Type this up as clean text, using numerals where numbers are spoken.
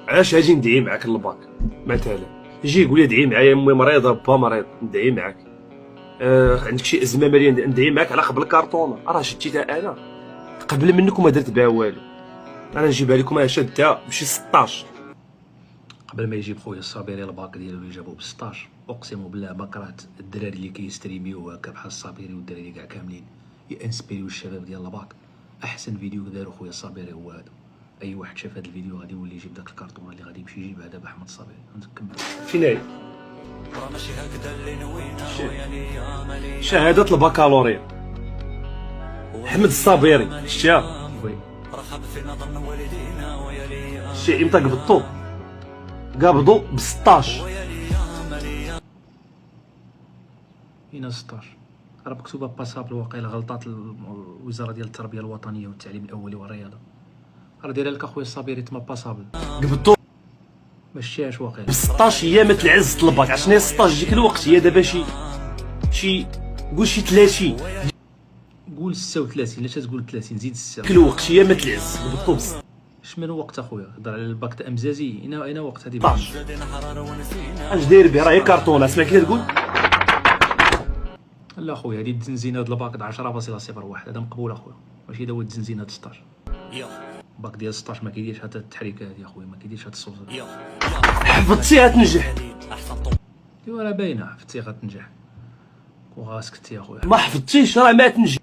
علاش اجي ندعي معاك الباك مثلا؟ يجي يقول لي دعي معايا امي مريضه با مريض ندعي معاك. عندك شي ازمه ماليه ندعي معاك على قبل الكرتونه. راه شديتها انا قبل منك وما درت بها والو. انا نجيبها لكم شادها بشي 16. قبل ما يجيب خويا الصابيري الباك ديالو اللي جابوه ب 16 اقسم بالله ما كرهت الدراري اللي كيستريميو هكا بحال الصابيري والدراري اللي كاع كاملين يانسبيريو الشباب ديال الباك. احسن فيديو دارو خويا الصابيري هو هذا. اي واحد شاف هذا الفيديو غادي يولي يجيب داك الكرتونه اللي غادي يمشي يجيبها دابا احمد الصابيري. نكمل فين هي شهاده البكالوريا احمد الصابيري شتيها؟ وي شتي امتى قبضوا ب 16. هنا 16 راه مكتوبه باسابل واقيلا غلطات الوزاره ديال التربيه الوطنيه والتعليم الاولي والرياضه. راه دايره لك اخويا الصابيري تما باسابل قبضوا ما شتيهاش واقيلا ب 16. هي ما تلعز طلبات عشان هي 16 ديك الوقت. هي دابا شي قول شي 30 قول 36 لا تقول 30 زيد 6 ديك الوقت. هي ما تلعز قبضوا ب 16. شمن وقت اخويا هضر على الباك تاع امزازي هنا وقت هذه اش داير بها؟ راه هي كرتونه. اسمع كي تقول لا خويا هذه التنزينه د الباك 10.01 هذا مقبول اخويا ماشي هذا هو التنزينه 16. الباك ديال 16 ما كيديرش حتى التحريكه هذه اخويا ما كيديرش هاد الصوص. حفظتيها تنجح. ايوا راه باينه حفظتي غتنجح وغاسكتي اخويا. ما حفظتيش راه ما تنجح.